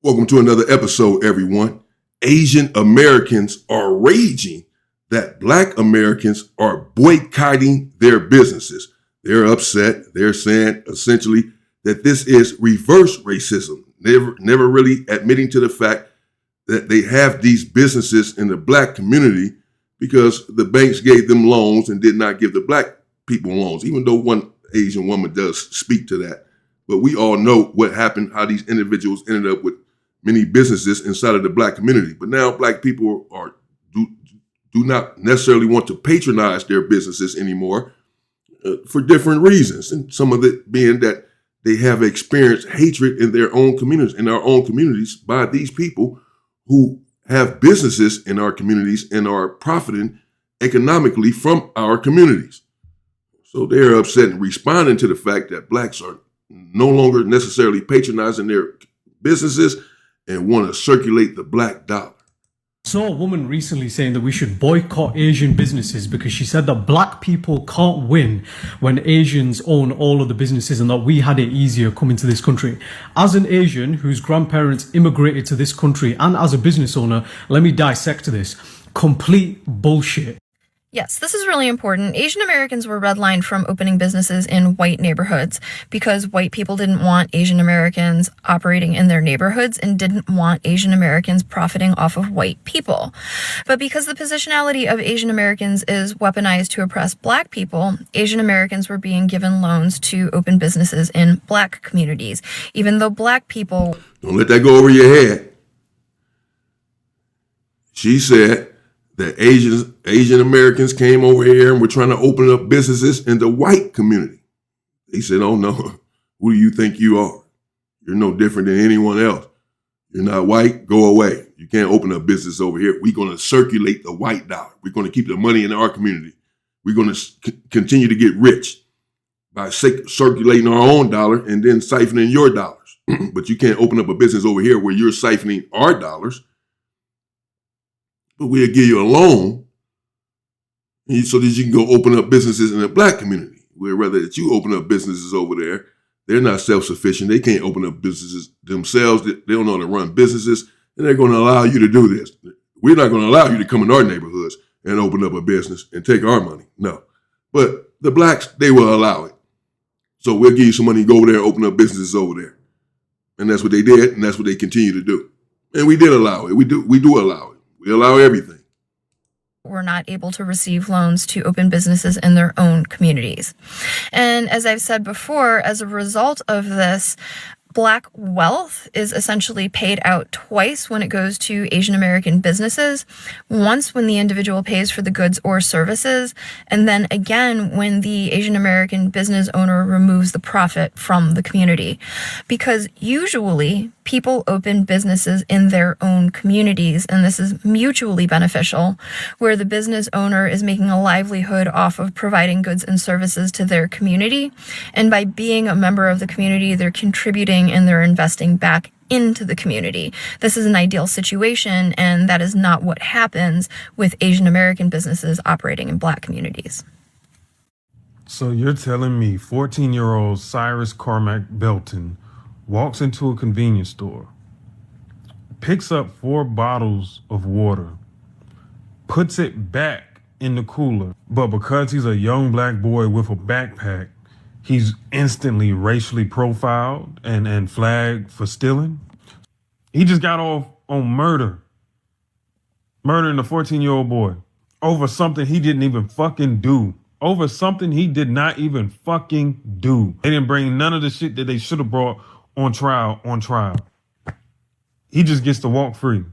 Welcome to another episode, everyone. Asian Americans are raging that Black Americans are boycotting their businesses. They're upset. They're saying essentially that this is reverse racism, never really admitting to the fact that they have these businesses in the Black community because the banks gave them loans and did not give the Black people loans, even though one Asian woman does speak to that. But we all know what happened, how these individuals ended up with many businesses inside of the Black community. But now Black people do not necessarily want to patronize their businesses anymore for different reasons. And some of it being that they have experienced hatred in their own communities, in our own communities, by these people who have businesses in our communities and are profiting economically from our communities. So they're upset and responding to the fact that Blacks are no longer necessarily patronizing their businesses and want to circulate the Black dollar. Saw a woman recently saying that we should boycott Asian businesses because she said that Black people can't win when Asians own all of the businesses and that we had it easier coming to this country. As an Asian whose grandparents immigrated to this country and as a business owner, let me dissect this. Complete bullshit. Yes, this is really important. Asian Americans were redlined from opening businesses in white neighborhoods because white people didn't want Asian Americans operating in their neighborhoods and didn't want Asian Americans profiting off of white people. But because the positionality of Asian Americans is weaponized to oppress Black people, Asian Americans were being given loans to open businesses in Black communities, even though Black people... Don't let that go over your head. She said that Asian Americans came over here and were trying to open up businesses in the white community. They said, oh no, who do you think you are? You're no different than anyone else. You're not white, go away. You can't open up business over here. We're going to circulate the white dollar. We're going to keep the money in our community. We're going to continue to get rich by circulating our own dollar and then siphoning your dollars. But you can't open up a business over here where you're siphoning our dollars. But we'll give you a loan so that you can go open up businesses in the Black community. We'd rather that you open up businesses over there. They're not self-sufficient. They can't open up businesses themselves. They don't know how to run businesses, and they're going to allow you to do this. We're not going to allow you to come in our neighborhoods and open up a business and take our money. No. But the Blacks, they will allow it. So we'll give you some money to go over there and open up businesses over there. And that's what they did, and that's what they continue to do. And we did allow it. We do allow it. We allow everything. Were not able to receive loans to open businesses in their own communities. And as I've said before, as a result of this, Black wealth is essentially paid out twice when it goes to Asian American businesses. Once when the individual pays for the goods or services, and then again when the Asian American business owner removes the profit from the community. Because usually people open businesses in their own communities, and this is mutually beneficial, where the business owner is making a livelihood off of providing goods and services to their community. And by being a member of the community, they're contributing and they're investing back into the community. This is an ideal situation, and that is not what happens with Asian American businesses operating in Black communities. So you're telling me 14-year-old Cyrus Belton walks into a convenience store, picks up 4 bottles of water, puts it back in the cooler, but because he's a young Black boy with a backpack, he's instantly racially profiled and flagged for stealing? He just got off on murdering a 14-year-old boy over something he didn't even fucking do. Over something he did not even fucking do. They didn't bring none of the shit that they should have brought on trial. He just gets to walk free.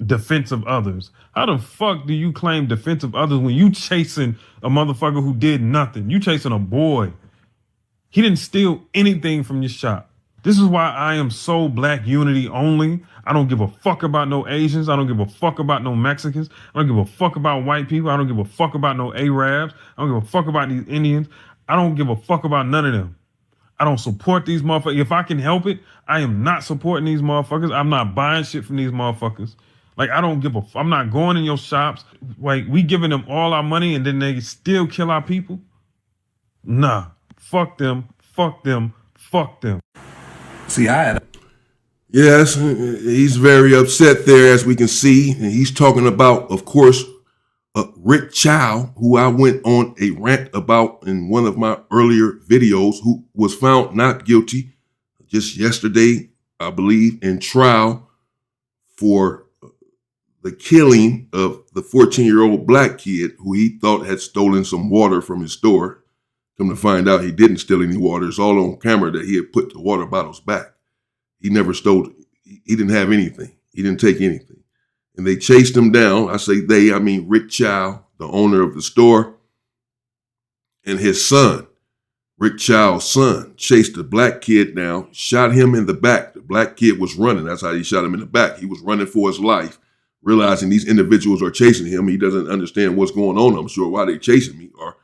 Defense of others. How the fuck do you claim defense of others when you chasing a motherfucker who did nothing? You chasing a boy. He didn't steal anything from your shop. This is why I am so Black unity only. I don't give a fuck about no Asians. I don't give a fuck about no Mexicans. I don't give a fuck about white people. I don't give a fuck about no Arabs. I don't give a fuck about these Indians. I don't give a fuck about none of them. I don't support these motherfuckers. If I can help it, I am not supporting these motherfuckers. I'm not buying shit from these motherfuckers. Like, I don't give a I'm not going in your shops. Like, we giving them all our money and then they still kill our people? Nah. Fuck them. Fuck them. Fuck them. See, Yes, he's very upset there, as we can see. And he's talking about, of course, Rick Chow, who I went on a rant about in one of my earlier videos, who was found not guilty just yesterday, I believe, in trial for the killing of the 14-year-old black kid who he thought had stolen some water from his store. Come to find out he didn't steal any water. It's all on camera that he had put the water bottles back. He never stole, he didn't have anything. He didn't take anything. And they chased him down. I say they, I mean Rick Chow, the owner of the store, and his son, Rick Chow's son, chased the black kid down, shot him in the back. The black kid was running. That's how he shot him in the back. He was running for his life, realizing these individuals are chasing him. He doesn't understand what's going on, I'm sure, why they're chasing me. Or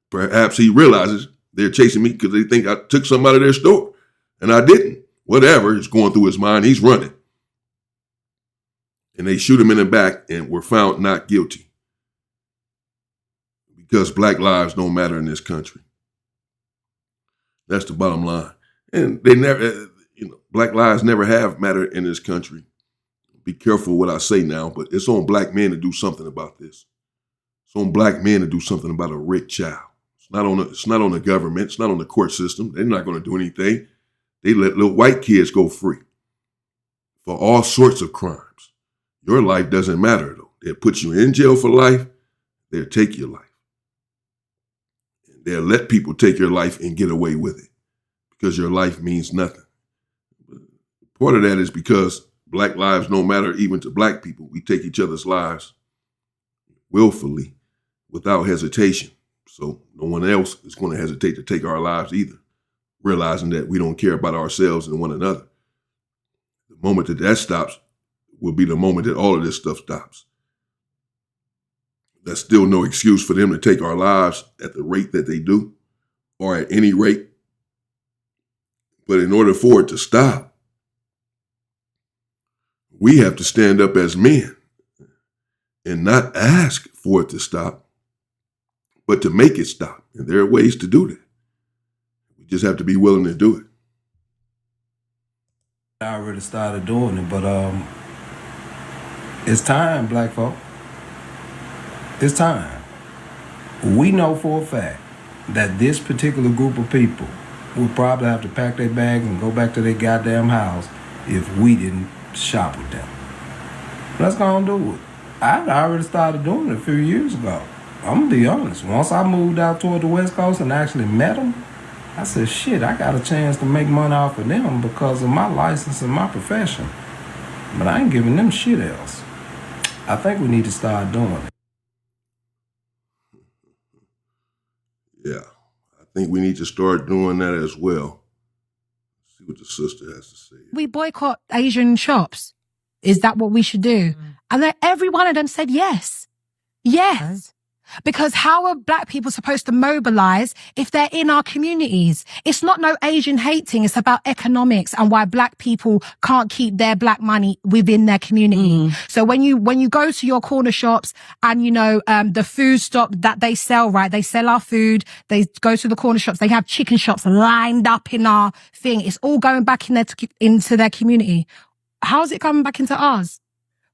perhaps he realizes they're chasing me because they think I took something out of their store, and I didn't. Whatever is going through his mind, he's running. And they shoot him in the back and were found not guilty because black lives don't matter in this country. That's the bottom line. And they never, black lives never have mattered in this country. Be careful what I say now, but it's on black men to do something about this. It's on black men to do something about a Rick Chow. It's not on the government. It's not on the court system. They're not going to do anything. They let little white kids go free for all sorts of crimes. Your life doesn't matter, though. They'll put you in jail for life. They'll take your life. And they'll let people take your life and get away with it because your life means nothing. Part of that is because black lives don't matter even to black people. We take each other's lives willfully without hesitation. So no one else is going to hesitate to take our lives either, realizing that we don't care about ourselves and one another. The moment that stops will be the moment that all of this stuff stops. That's still no excuse for them to take our lives at the rate that they do or at any rate. But in order for it to stop, we have to stand up as men and not ask for it to stop, but to make it stop. And there are ways to do that. We just have to be willing to do it. I already started doing it, but it's time, black folk. It's time. We know for a fact that this particular group of people will probably have to pack their bags and go back to their goddamn house if we didn't shop with them. Let's go and do it. I already started doing it a few years ago. I'm gonna be honest. Once I moved out toward the West Coast and actually met them, I said, shit, I got a chance to make money off of them because of my license and my profession. But I ain't giving them shit else. I think we need to start doing it. Yeah, I think we need to start doing that as well. See what the sister has to say. We boycott Asian shops. Is that what we should do? And then every one of them said yes. Yes. Okay. Because how are black people supposed to mobilize if they're in our communities? It's not no Asian hating. It's about economics and why black people can't keep their black money within their community. So when you go to your corner shops and, the food stop that they sell, right? They sell our food. They go to the corner shops. They have chicken shops lined up in our thing. It's all going back into their community. How's it coming back into ours?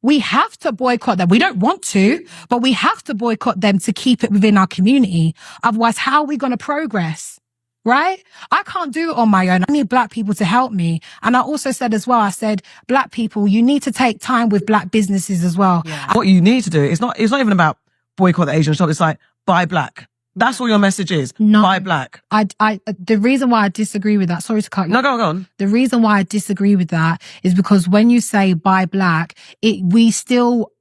We have to boycott them. We don't want to, but we have to boycott them to keep it within our community. Otherwise, how are we going to progress? Right? I can't do it on my own. I need black people to help me. And I also said as well, I said, black people, you need to take time with black businesses as well. Yeah. What you need to do, it's not even about boycott the Asian shop. It's like, buy black. That's all your message is. No, buy black. The reason why I disagree with that, sorry to cut you. No, go on. The reason why I disagree with that is because when you say buy black, we still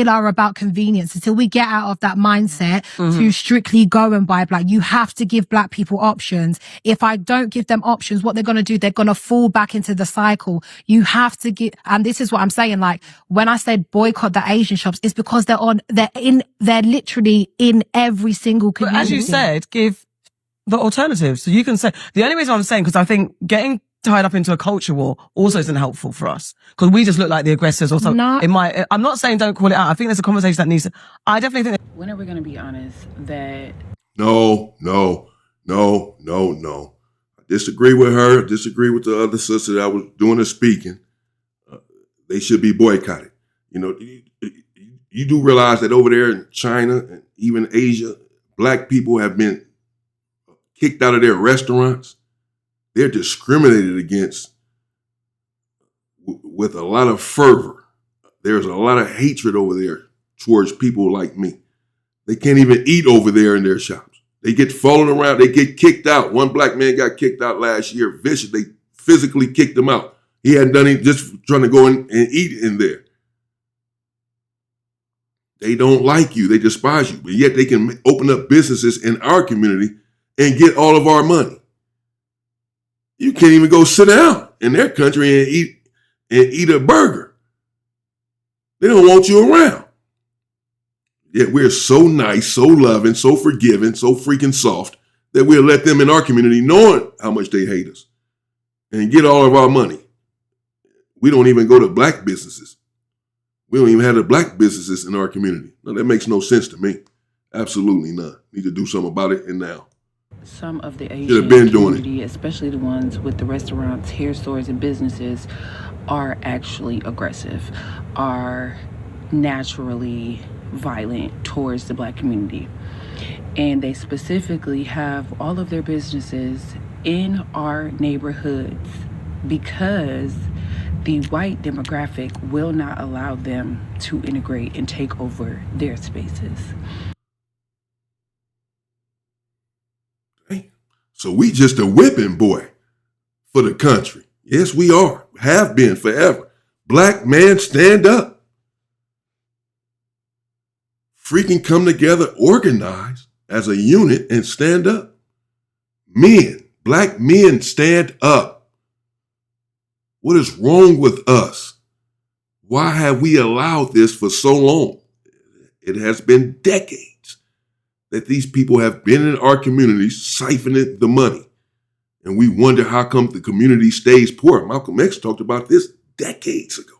are about convenience until we get out of that mindset to strictly go and buy black. You have to give black people options. If I don't give them options, what they're going to do, they're going to fall back into the cycle. You have to give, and this is what I'm saying. Like when I said boycott the Asian shops, it's because they're literally in every single community. As you said, give the alternatives. So you can say, the only reason I'm saying, because I think getting tied up into a culture war also isn't helpful for us. Because we just look like the aggressors or something. No. I'm not saying don't call it out. I think there's a conversation that needs to, I definitely think when are we going to be honest that... No. I disagree with her. I disagree with the other sister that was doing the speaking. they should be boycotted. You know, you do realize that over there in China and even Asia, black people have been kicked out of their restaurants. They're discriminated against with a lot of fervor. There's a lot of hatred over there towards people like me. They can't even eat over there in their shops. They get followed around. They get kicked out. One black man got kicked out last year, vicious. They physically kicked him out. He hadn't done it, just trying to go in and eat in there. They don't like you. They despise you. But yet they can open up businesses in our community and get all of our money. You can't even go sit down in their country and eat a burger. They don't want you around. Yet we're so nice, so loving, so forgiving, so freaking soft that we'll let them in our community knowing how much they hate us and get all of our money. We don't even go to black businesses. We don't even have the black businesses in our community. No, that makes no sense to me. Absolutely none. Need to do something about it, and now. Some of the Should have Asian been doing community, especially the ones with the restaurants, hair stores, and businesses, are actually aggressive, are naturally violent towards the black community. And they specifically have all of their businesses in our neighborhoods because the white demographic will not allow them to integrate and take over their spaces. So we just a whipping boy for the country. Yes, we are. Have been forever. Black man, stand up. Freaking come together, organize as a unit and stand up. Men, black men, stand up. What is wrong with us? Why have we allowed this for so long? It has been decades that these people have been in our communities siphoning the money. And we wonder how come the community stays poor. Malcolm X talked about this decades ago.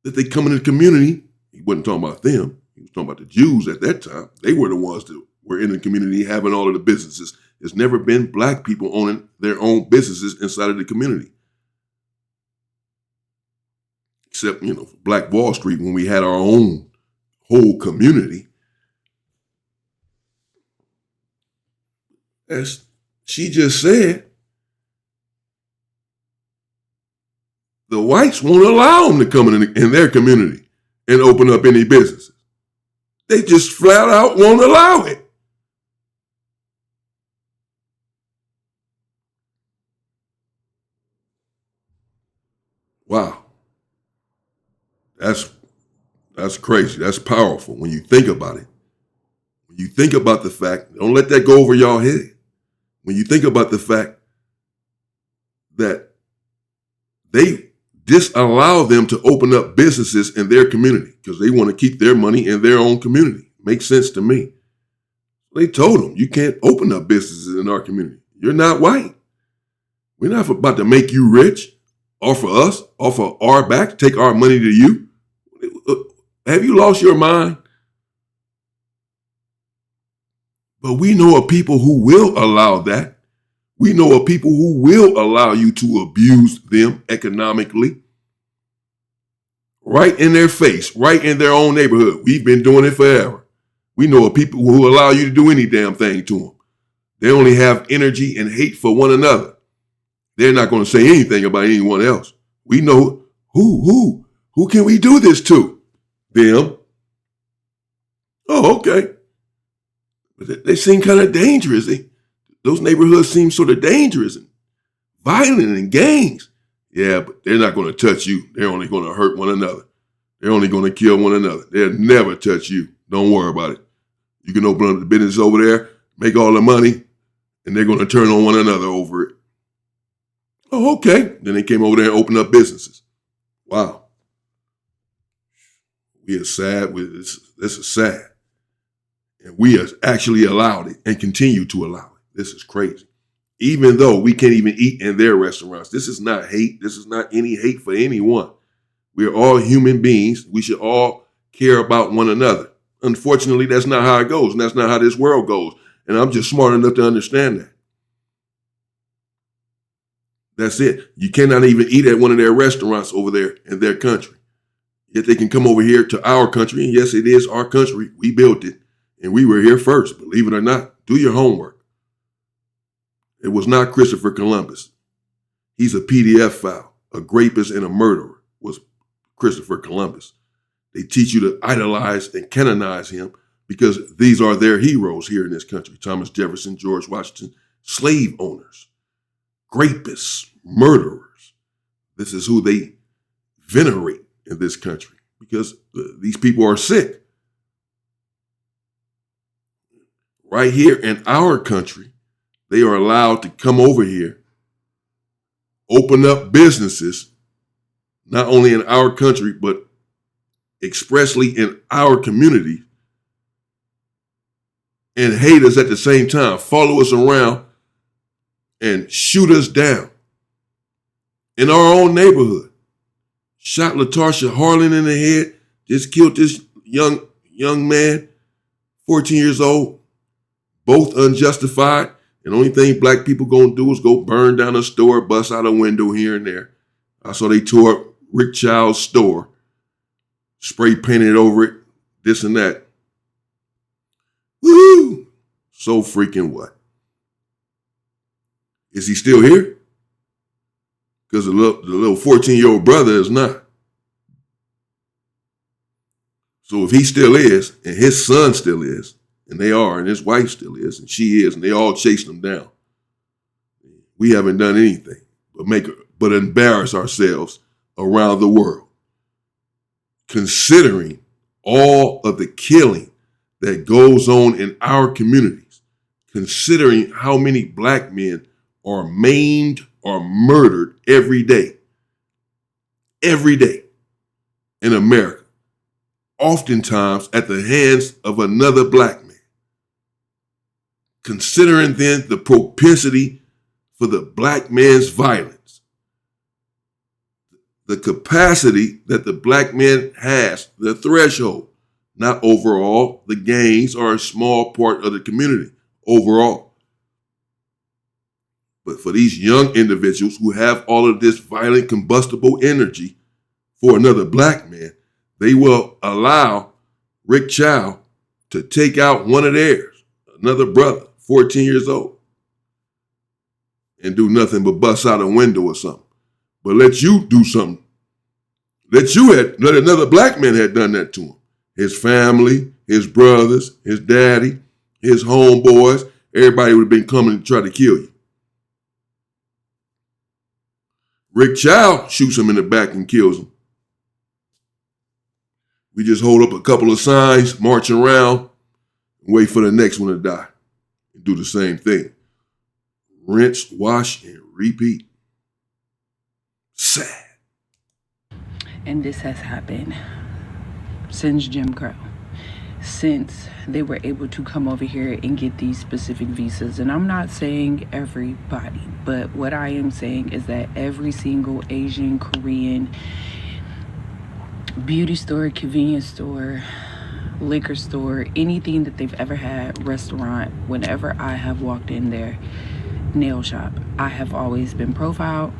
That they come in the community, he wasn't talking about them, he was talking about the Jews at that time. They were the ones that were in the community having all of the businesses. There's never been black people owning their own businesses inside of the community. Except, Black Wall Street, when we had our own whole community. As she just said, the whites won't allow them to come in their community and open up any businesses. They just flat out won't allow it. Wow. That's crazy. That's powerful when you think about it. When you think about the fact, don't let that go over y'all head. When you think about the fact that they disallow them to open up businesses in their community because they want to keep their money in their own community. Makes sense to me. They told them, you can't open up businesses in our community. You're not white. We're not about to make you rich. Offer us, offer our back, take our money to you. Have you lost your mind? But we know of people who will allow that. We know of people who will allow you to abuse them economically. Right in their face, right in their own neighborhood. We've been doing it forever. We know of people who allow you to do any damn thing to them. They only have energy and hate for one another. They're not going to say anything about anyone else. We know who can we do this to? Them. Oh, okay. But they seem kind of dangerous. Those neighborhoods seem sort of dangerous and violent and gangs. Yeah, but they're not going to touch you. They're only going to hurt one another. They're only going to kill one another. They'll never touch you. Don't worry about it. You can open up the business over there, make all the money, and they're going to turn on one another over it. Oh, okay. Then they came over there and opened up businesses. Wow. We are sad. This is sad. And we have actually allowed it and continue to allow it. This is crazy. Even though we can't even eat in their restaurants. This is not hate. This is not any hate for anyone. We are all human beings. We should all care about one another. Unfortunately, that's not how it goes. And that's not how this world goes. And I'm just smart enough to understand that. That's it. You cannot even eat at one of their restaurants over there in their country. Yet they can come over here to our country. And yes, it is our country. We built it. And we were here first. Believe it or not, do your homework. It was not Christopher Columbus. He's a PDF file. A rapist and a murderer was Christopher Columbus. They teach you to idolize and canonize him because these are their heroes here in this country. Thomas Jefferson, George Washington, slave owners, rapists, murderers. This is who they venerate in this country because these people are sick. Right here in our country, they are allowed to come over here, open up businesses, not only in our country, but expressly in our community, and hate us at the same time, follow us around and shoot us down in our own neighborhood. Shot LaTarsha Harlan in the head, just killed this young man, 14 years old, both unjustified. And the only thing black people gonna do is go burn down a store, bust out a window here and there. I saw they tore up Rick Child's store, spray painted over it, this and that. Woo! So freaking what? Is he still here? Because the little 14-year-old brother is not. So if he still is, and his son still is, and they are, and his wife still is, and she is, and they all chased him down, we haven't done anything but embarrass ourselves around the world, considering all of the killing that goes on in our communities, considering how many black men are maimed or murdered every day in America, oftentimes at the hands of another black man. Considering then the propensity for the black man's violence, the capacity that the black man has, the threshold, not overall, the gangs are a small part of the community overall. But for these young individuals who have all of this violent combustible energy for another black man, they will allow Rick Child to take out one of theirs, another brother, 14 years old, and do nothing but bust out a window or something. But let you do something. Let another black man had done that to him. His family, his brothers, his daddy, his homeboys, everybody would have been coming to try to kill you. Rick Child shoots him in the back and kills him. We just hold up a couple of signs, march around, and wait for the next one to die. And do the same thing. Rinse, wash, and repeat. Sad. And this has happened since Jim Crow, since they were able to come over here and get these specific visas. And I'm not saying everybody, but what I am saying is that every single Asian, Korean, beauty store, convenience store, liquor store, anything that they've ever had, restaurant, whenever I have walked in there, nail shop, I have always been profiled,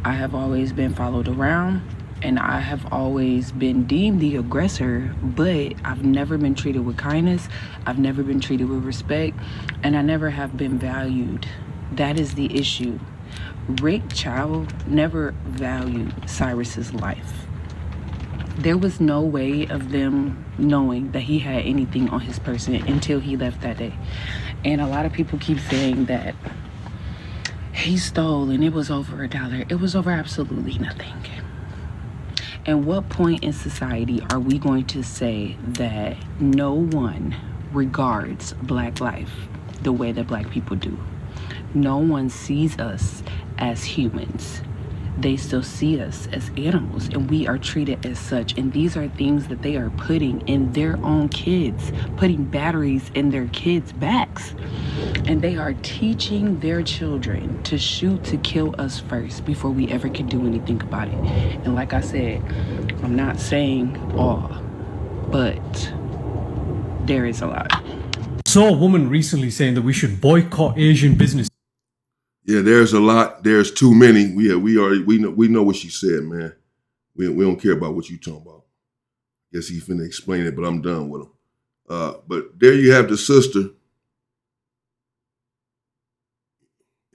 I have always been followed around, and I have always been deemed the aggressor, but I've never been treated with kindness, I've never been treated with respect, and I never have been valued. That is the issue. Rick Child never valued Cyrus's life. There was no way of them knowing that he had anything on his person until he left that day. And a lot of people keep saying that he stole and it was over $1. It was over absolutely nothing. And what point in society are we going to say that no one regards black life the way that black people do? No one sees us as humans. They still see us as animals, and we are treated as such. And these are things that they are putting in their own kids, putting batteries in their kids' backs. And they are teaching their children to shoot to kill us first before we ever can do anything about it. And like I said, I'm not saying all, but there is a lot. Saw a woman recently saying that we should boycott Asian businesses. Yeah, there's a lot. There's too many. We know what she said, man. We don't care about what you talking about. Guess he finna explain it, but I'm done with him. But there you have the sister,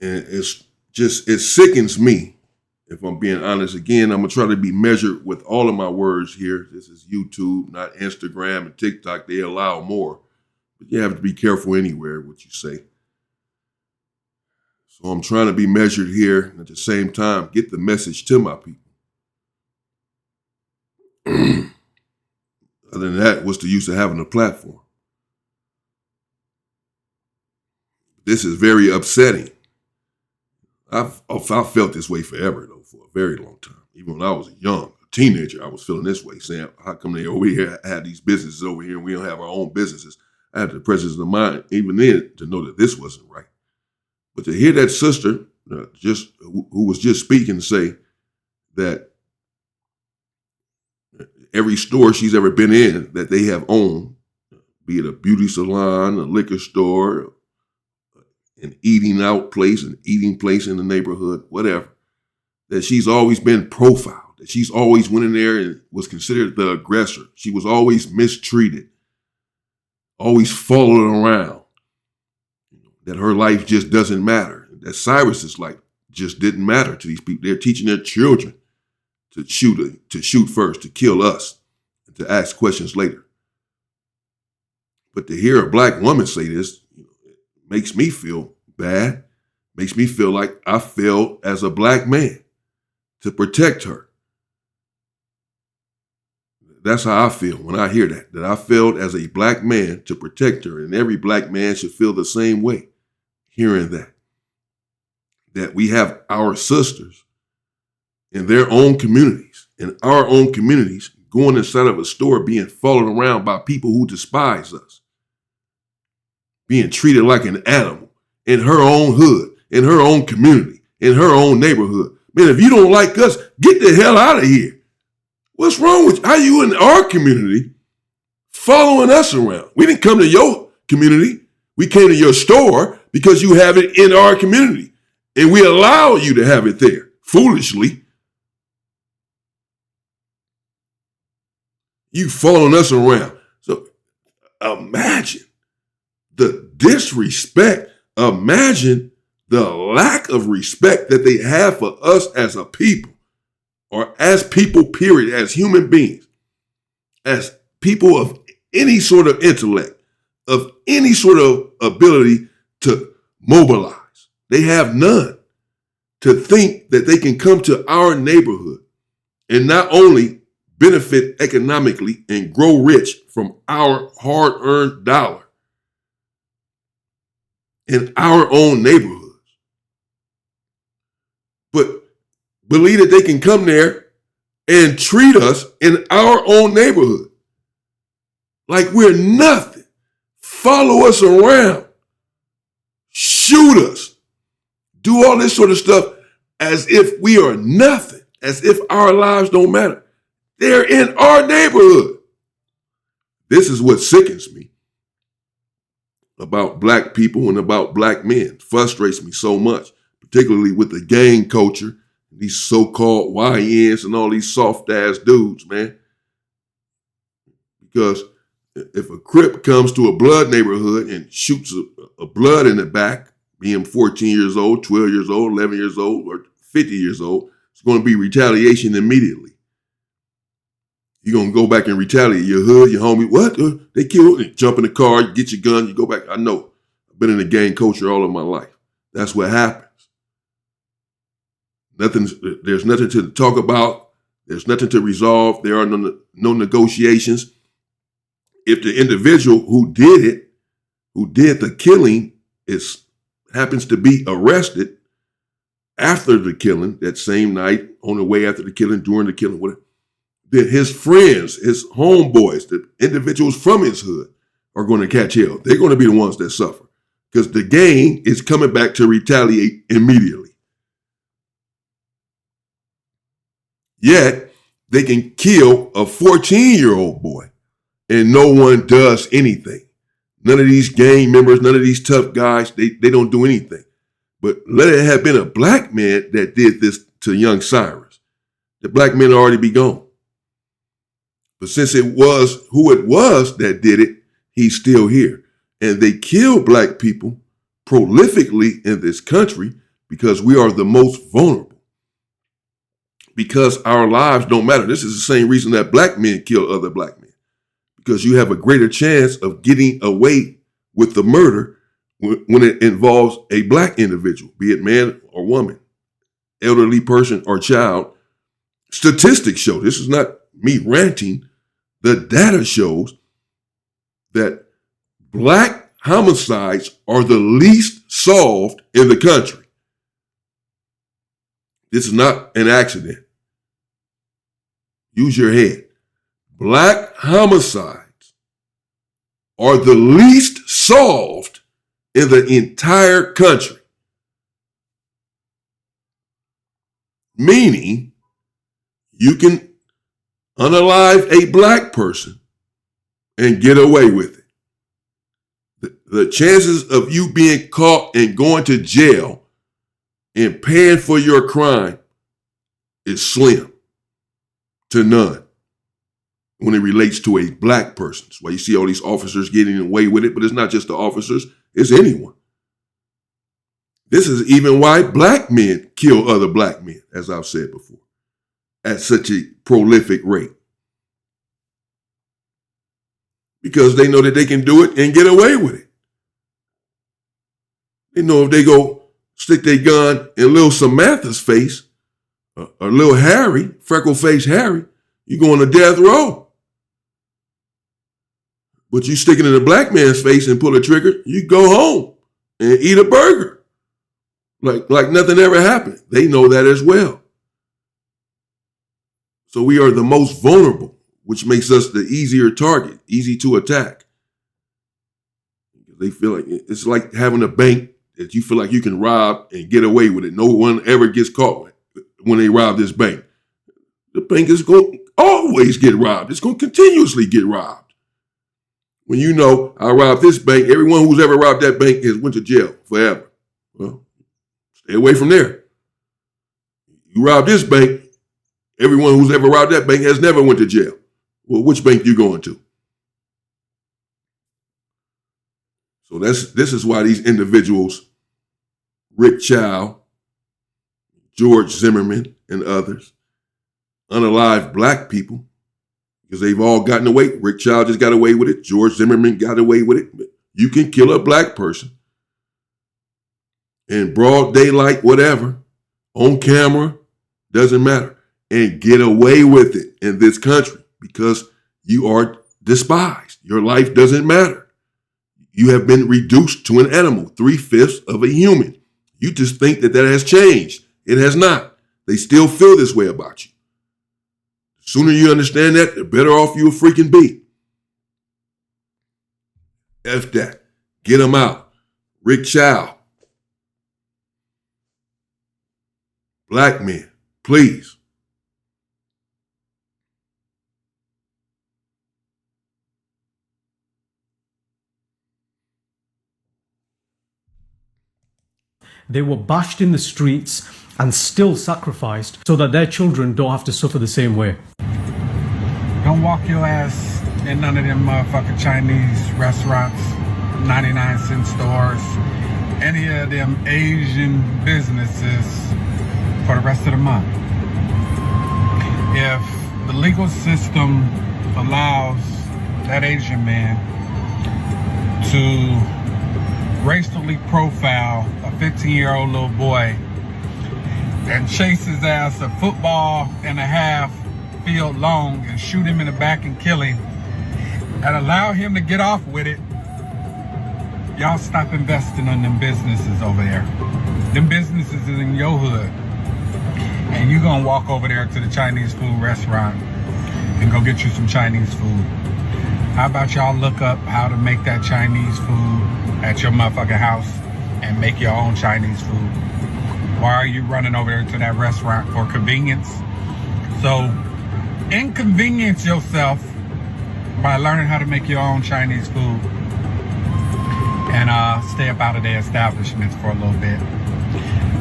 and it sickens me. If I'm being honest, again, I'm gonna try to be measured with all of my words here. This is YouTube, not Instagram and TikTok. They allow more, but you have to be careful anywhere what you say. So I'm trying to be measured here, and at the same time, get the message to my people. Other than that, what's the use of having a platform? This is very upsetting. I've felt this way forever, though, for a very long time. Even when I was a teenager, I was feeling this way, saying, how come they over here have these businesses over here and we don't have our own businesses? I had the presence of mind, even then, to know that this wasn't right. But to hear that sister, who was just speaking, say that every store she's ever been in that they have owned, be it a beauty salon, a liquor store, an eating out place, an eating place in the neighborhood, whatever, that she's always been profiled, that she's always went in there and was considered the aggressor. She was always mistreated, always followed around, that her life just doesn't matter, that Cyrus's life just didn't matter to these people. They're teaching their children to shoot first, to kill us, and to ask questions later. But to hear a black woman say this, makes me feel bad, makes me feel like I failed as a black man to protect her. That's how I feel when I hear that I failed as a black man to protect her. And every black man should feel the same way hearing that we have our sisters in their own communities, in our own communities, going inside of a store, being followed around by people who despise us, being treated like an animal in her own hood, in her own community, in her own neighborhood. Man, if you don't like us, get the hell out of here. What's wrong with you? How you in our community following us around? We didn't come to your community. We came to your store because you have it in our community. And we allow you to have it there, foolishly. You following us around. So imagine the disrespect. Imagine the lack of respect that they have for us as a people, or as people, period, as human beings, as people of any sort of intellect, of any sort of ability to mobilize. They have none. To think that they can come to our neighborhood and not only benefit economically and grow rich from our hard-earned dollar in our own neighborhoods, but believe that they can come there and treat us in our own neighborhood like we're nothing, follow us around, shoot us, do all this sort of stuff as if we are nothing, as if our lives don't matter. They're in our neighborhood. This is what sickens me about black people and about black men. Frustrates me so much, particularly with the gang culture, these so-called YNs and all these soft-ass dudes, man. Because if a Crip comes to a blood neighborhood and shoots a blood in the back, being 14 years old, 12 years old, 11 years old, or 50 years old, it's going to be retaliation immediately. You're going to go back and retaliate. Your hood, your homie, what? They killed, and jump in the car, you get your gun, you go back. I know. I've been in the gang culture all of my life. That's what happens. There's nothing to talk about. There's nothing to resolve. There are no negotiations. If the individual who did the killing, happens to be arrested after the killing, that same night, on the way after the killing, during the killing, whatever, then his friends, his homeboys, the individuals from his hood are going to catch hell. They're going to be the ones that suffer because the gang is coming back to retaliate immediately. Yet, they can kill a 14-year-old boy and no one does anything. None of these gang members, none of these tough guys, they don't do anything. But let it have been a black man that did this to young Cyrus. The black men already be gone. But since it was who it was that did it, he's still here. And they kill black people prolifically in this country because we are the most vulnerable. Because our lives don't matter. This is the same reason that black men kill other black men. Because you have a greater chance of getting away with the murder when it involves a black individual, be it man or woman, elderly person or child. Statistics show, this is not me ranting, the data shows that black homicides are the least solved in the country. This is not an accident. Use your head. Black homicides are the least solved in the entire country. Meaning, you can unalive a black person and get away with it. The chances of you being caught and going to jail and paying for your crime is slim to none when it relates to a black person. That's why you see all these officers getting away with it, but it's not just the officers, it's anyone. This is even why black men kill other black men, as I've said before, at such a prolific rate. Because they know that they can do it and get away with it. They know if they go stick their gun in little Samantha's face, or little Harry, freckle-faced Harry, you going to death row. But you stick it in a black man's face and pull a trigger, you go home and eat a burger. Like nothing ever happened. They know that as well. So we are the most vulnerable, which makes us the easier target, easy to attack. They feel like it's like having a bank that you feel like you can rob and get away with it. No one ever gets caught when they rob this bank. The bank is going to always get robbed. It's going to continuously get robbed. When you know, I robbed this bank, everyone who's ever robbed that bank has went to jail forever. Well, stay away from there. You rob this bank, everyone who's ever robbed that bank has never went to jail. Well, which bank you going to? So this is why these individuals, Rick Chow, George Zimmerman, and others, unalive black people, because they've all gotten away. Rick Chow just got away with it. George Zimmerman got away with it. You can kill a black person in broad daylight, whatever, on camera, doesn't matter, and get away with it in this country because you are despised. Your life doesn't matter. You have been reduced to an animal, 3/5 of a human. You just think that has changed. It has not. They still feel this way about you. The sooner you understand that, the better off you'll freaking be. F that. Get them out. Rick Chow. Black men, please. They were bashed in the streets and still sacrificed so that their children don't have to suffer the same way. Don't walk your ass in none of them motherfucking Chinese restaurants, 99-cent stores, any of them Asian businesses for the rest of the month. If the legal system allows that Asian man to racially profile a 15-year-old little boy and chase his ass a football and a half field long and shoot him in the back and kill him and allow him to get off with it, y'all stop investing in them businesses over there. Them businesses is in your hood. And you gonna walk over there to the Chinese food restaurant and go get you some Chinese food. How about y'all look up how to make that Chinese food at your motherfucking house and make your own Chinese food? Why are you running over there to that restaurant for convenience? So inconvenience yourself by learning how to make your own Chinese food and stay up out of their establishments for a little bit.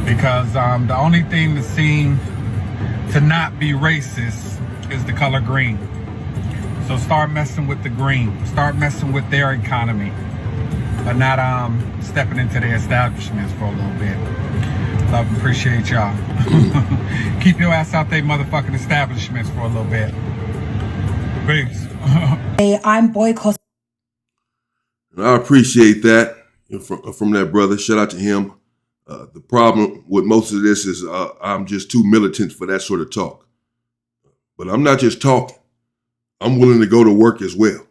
because the only thing that seems to not be racist is the color green. So start messing with the green. Start messing with their economy, but not stepping into their establishments for a little bit. Love and appreciate y'all. Keep your ass out there motherfucking establishments for a little bit. Peace. Hey, I'm boycotting. And I appreciate that from that brother. Shout out to him. The problem with most of this is I'm just too militant for that sort of talk. But I'm not just talking. I'm willing to go to work as well.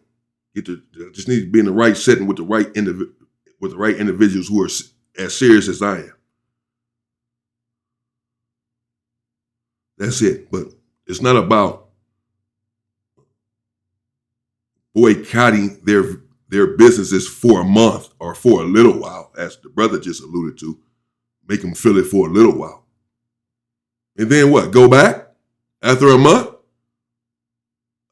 Just need to be in the right setting with the right individuals who are as serious as I am. That's it. But it's not about boycotting their businesses for a month or for a little while, as the brother just alluded to. Make them feel it for a little while. And then what? Go back after a month?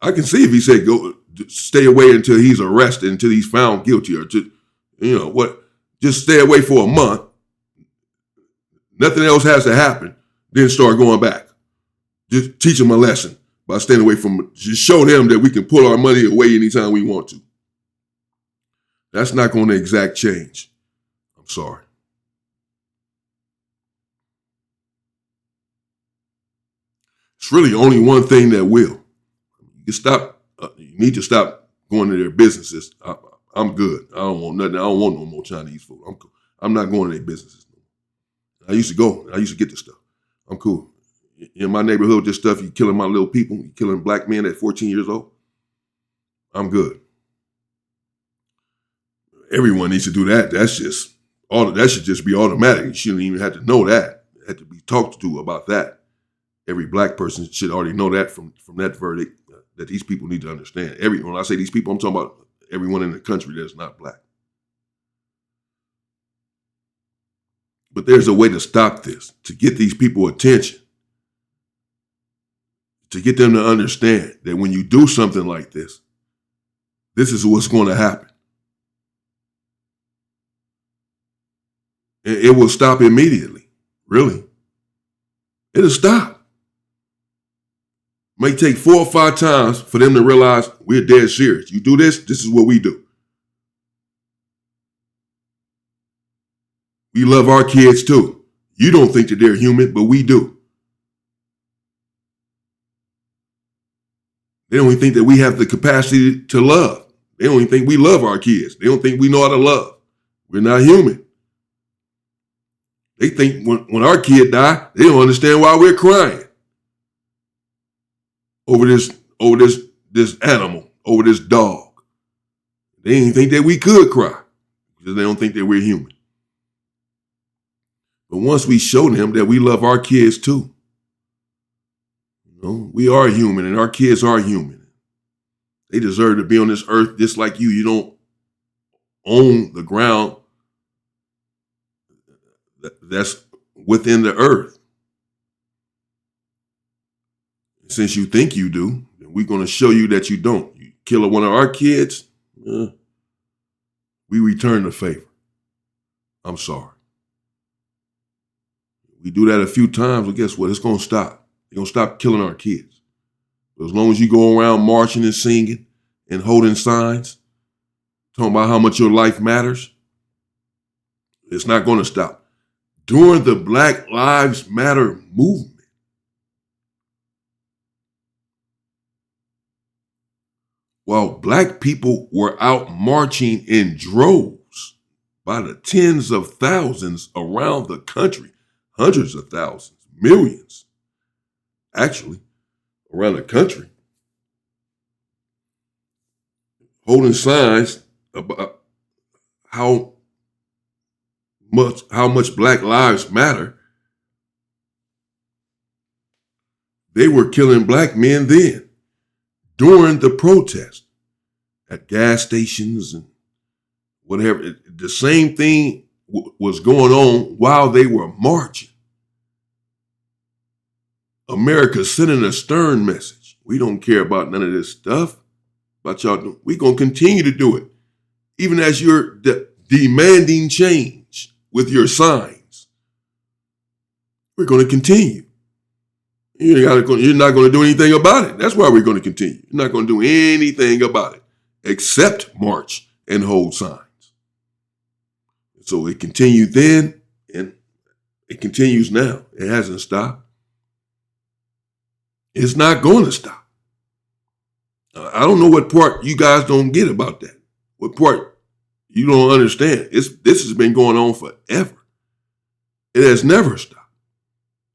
I can see if he said go stay away until he's arrested, until he's found guilty, or just stay away for a month. Nothing else has to happen. Then start going back. Just teach them a lesson by staying away from, just show them that we can pull our money away anytime we want to. That's not going to exact change. I'm sorry. It's really only one thing that will. You need to stop going to their businesses. I'm good. I don't want nothing. I don't want no more Chinese food. I'm cool. I'm not going to their businesses. I used to go. I used to get this stuff. I'm cool. In my neighborhood, this stuff, you killing my little people. You killing black men at 14 years old. I'm good. Everyone needs to do that. That should just be automatic. You shouldn't even have to know that. You have to be talked to about that. Every black person should already know that from that verdict, that these people need to understand. When I say these people, I'm talking about everyone in the country that's not black. But there's a way to stop this, to get these people attention, to get them to understand that when you do something like this is what's going to happen. And it will stop immediately, really. It'll stop. May take 4 or 5 times for them to realize we're dead serious. You do this is what we do. We love our kids too. You don't think that they're human, but we do. They don't even think that we have the capacity to love. They don't even think we love our kids. They don't think we know how to love. We're not human. They think when our kid die, they don't understand why we're crying over this animal, over this dog. They didn't think that we could cry because they don't think that we're human. But once we show them that we love our kids too, we are human and our kids are human. They deserve to be on this earth just like you. You don't own the ground that's within the earth. Since you think you do, we're going to show you that you don't. You kill one of our kids, we return the favor. I'm sorry. We do that a few times, well, guess what? It's going to stop. They're going to stop killing our kids. But as long as you go around marching and singing and holding signs, talking about how much your life matters, it's not going to stop. During the Black Lives Matter movement, while black people were out marching in droves by the tens of thousands around the country, hundreds of thousands, millions, actually, around the country, holding signs about how much Black Lives Matter, they were killing black men then during the protest at gas stations and whatever. The same thing was going on while they were marching. America's sending a stern message. We don't care about none of this stuff. About y'all, we're going to continue to do it. Even as you're demanding change with your signs. We're going to continue. You're not going to do anything about it. That's why we're going to continue. You're not going to do anything about it except march and hold signs. So it continued then, and it continues now. It hasn't stopped. It's not going to stop. I don't know what part you guys don't get about that. What part you don't understand. This has been going on forever. It has never stopped.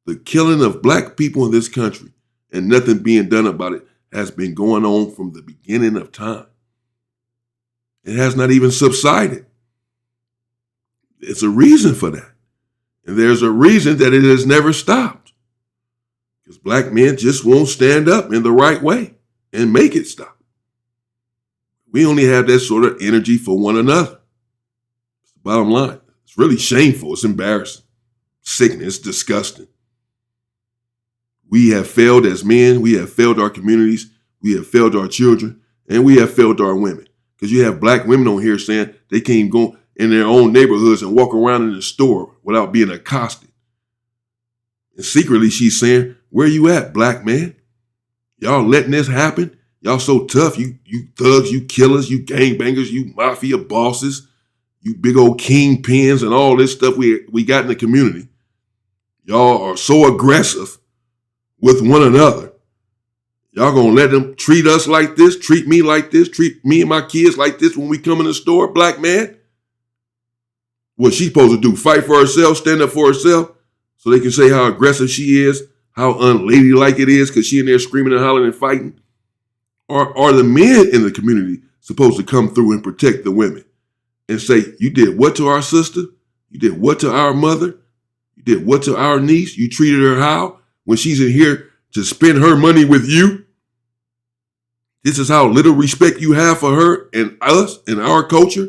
The killing of black people in this country and nothing being done about it has been going on from the beginning of time. It has not even subsided. It's a reason for that. And there's a reason that it has never stopped. Because black men just won't stand up in the right way and make it stop. We only have that sort of energy for one another. It's the bottom line. It's really shameful. It's embarrassing. Sickening. It's disgusting. We have failed as men. We have failed our communities. We have failed our children. And we have failed our women. Because you have black women on here saying they can't even go in their own neighborhoods and walk around in the store without being accosted. And secretly she's saying, where you at, black man? Y'all letting this happen? Y'all so tough. You thugs, you killers, you gangbangers, you mafia bosses, you big old kingpins and all this stuff we got in the community. Y'all are so aggressive with one another. Y'all gonna let them treat us like this, treat me like this, treat me and my kids like this when we come in the store, black man? What she supposed to do? Fight for herself, stand up for herself, so they can say how aggressive she is, how unladylike it is because she in there screaming and hollering and fighting? Or are the men in the community supposed to come through and protect the women and say, you did what to our sister? You did what to our mother? You did what to our niece? You treated her how when she's in here to spend her money with you? This is how little respect you have for her and us and our culture,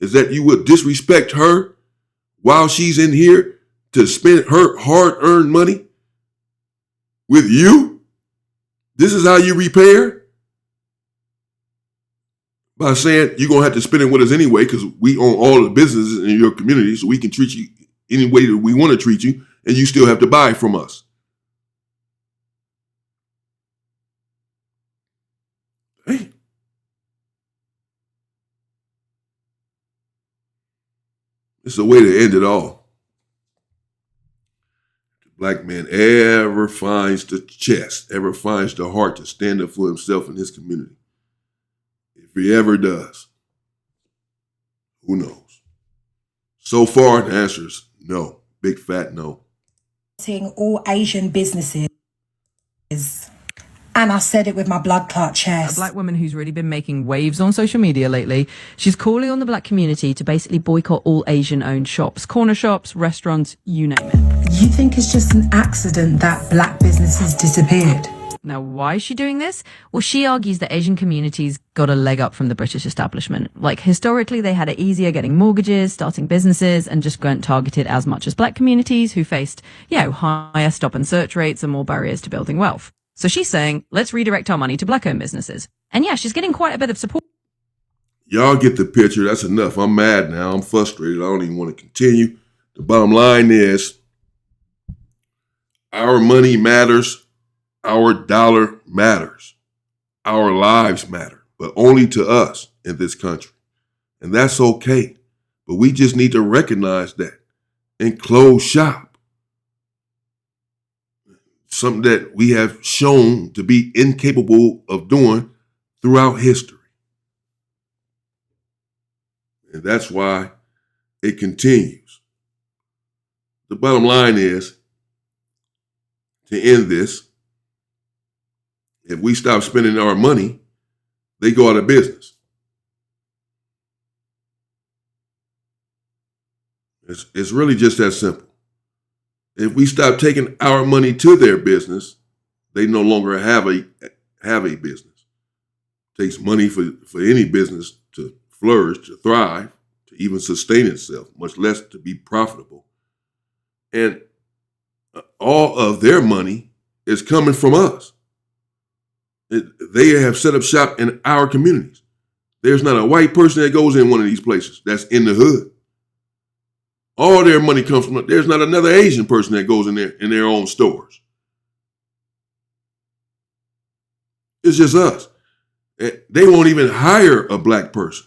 is that you would disrespect her while she's in here to spend her hard-earned money with you? This is how you repair? By saying you're going to have to spend it with us anyway because we own all the businesses in your community, so we can treat you any way that we want to treat you, and you still have to buy from us. Hey. It's a way to end it all. If the black man ever finds the chest, ever finds the heart to stand up for himself and his community, if he ever does, who knows? So far, the answer is no. Big fat no. All Asian businesses. And I said it with my blood clot chest. A black woman who's really been making waves on social media lately. She's calling on the black community to basically boycott all Asian-owned shops, corner shops, restaurants, you name it. You think it's just an accident that black businesses disappeared? Now, why is she doing this? Well, she argues that Asian communities got a leg up from the British establishment. Like, historically, they had it easier getting mortgages, starting businesses, and just weren't targeted as much as black communities who faced, higher stop and search rates and more barriers to building wealth. So she's saying, let's redirect our money to black-owned businesses. And she's getting quite a bit of support. Y'all get the picture. That's enough. I'm mad now. I'm frustrated. I don't even want to continue. The bottom line is our money matters. Our dollar matters. Our lives matter, but only to us in this country. And that's okay. But we just need to recognize that and close shop. Something that we have shown to be incapable of doing throughout history. And that's why it continues. The bottom line is, to end this, if we stop spending our money, they go out of business. It's really just that simple. If we stop taking our money to their business, they no longer have a business. It takes money for any business to flourish, to thrive, to even sustain itself, much less to be profitable. And all of their money is coming from us. They have set up shop in our communities. There's not a white person that goes in one of these places that's in the hood. All their money comes from, there's not another Asian person that goes in their own stores. It's just us. They won't even hire a black person.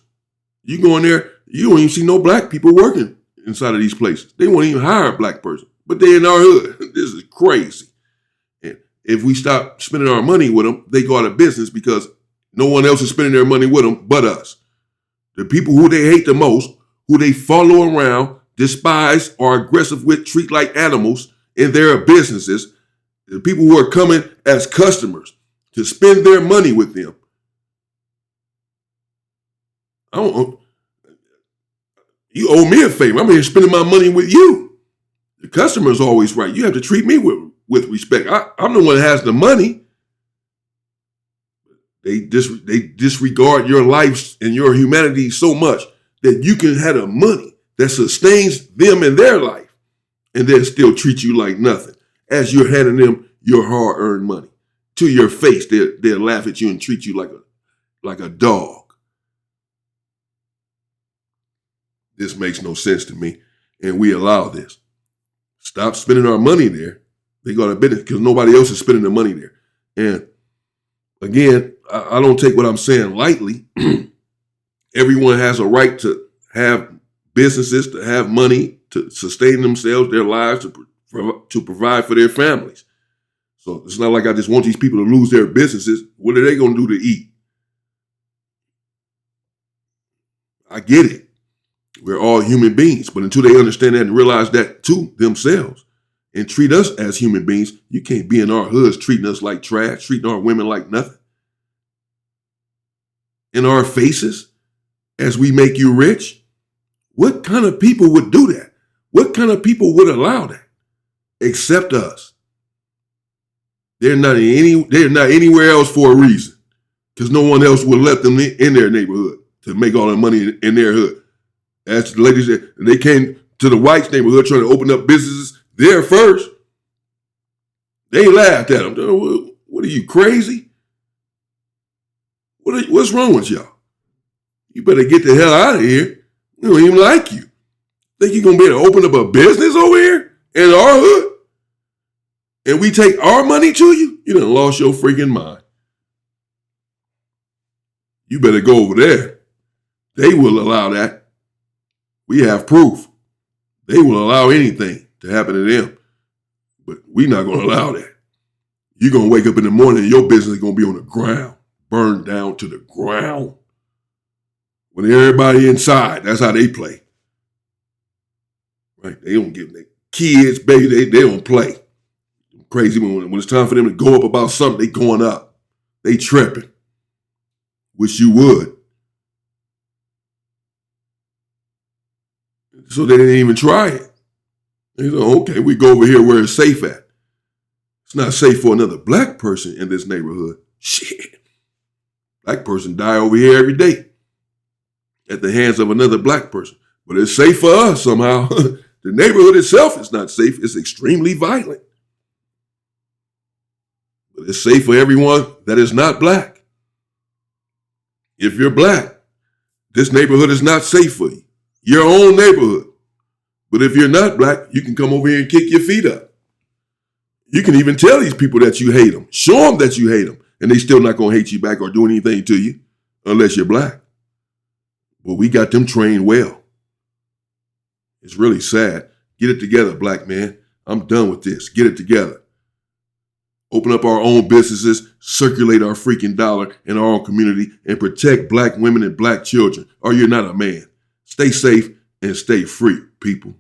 You go in there, you don't even see no black people working inside of these places. They won't even hire a black person, but they in our hood. This is crazy. And if we stop spending our money with them, they go out of business because no one else is spending their money with them but us. The people who they hate the most, who they follow around, despise, or aggressive with, treat like animals in their businesses, the people who are coming as customers to spend their money with them. You owe me a favor. I'm here spending my money with you. The customer's always right. You have to treat me with respect. I'm the one that has the money. They disregard your life and your humanity so much that you can have the money that sustains them in their life and then still treat you like nothing as you're handing them your hard-earned money. To your face, they'll laugh at you and treat you like a dog. This makes no sense to me, and we allow this. Stop spending our money there. They go out of business because nobody else is spending their money there. And again, I don't take what I'm saying lightly. Everyone has a right to have businesses, to have money, to sustain themselves, their lives, to provide for their families. So it's not like I just want these people to lose their businesses. What are they going to do to eat? I get it. We're all human beings, but until they understand that and realize that to themselves and treat us as human beings, you can't be in our hoods treating us like trash, treating our women like nothing. In our faces, as we make you rich, what kind of people would do that? What kind of people would allow that? Except us. They're not anywhere else for a reason, because no one else would let them in their neighborhood to make all their money in their hood. As the ladies said, they came to the whites' neighborhood trying to open up businesses there first. They laughed at them. What are you, crazy? What's wrong with y'all? You better get the hell out of here. We don't even like you. Think you're going to be able to open up a business over here in our hood? And we take our money to you? You done lost your freaking mind. You better go over there. They will allow that. We have proof. They will allow anything to happen to them. But we're not going to allow that. You're going to wake up in the morning and your business is going to be on the ground, burned down to the ground. When everybody inside, that's how they play. Right? They don't give their kids, baby, they don't play. Crazy when it's time for them to go up about something, they going up. They tripping. Wish you would. So they didn't even try it. They said, okay, we go over here where it's safe at. It's not safe for another black person in this neighborhood. Shit. Black person die over here every day at the hands of another black person. But it's safe for us somehow. The neighborhood itself is not safe. It's extremely violent. But it's safe for everyone that is not black. If you're black, this neighborhood is not safe for you. Your own neighborhood. But if you're not black, you can come over here and kick your feet up. You can even tell these people that you hate them. Show them that you hate them. And they still not going to hate you back or do anything to you unless you're black. But we got them trained well. It's really sad. Get it together, black man. I'm done with this. Get it together. Open up our own businesses, circulate our freaking dollar in our own community, and protect black women and black children, or you're not a man. Stay safe and stay free, people.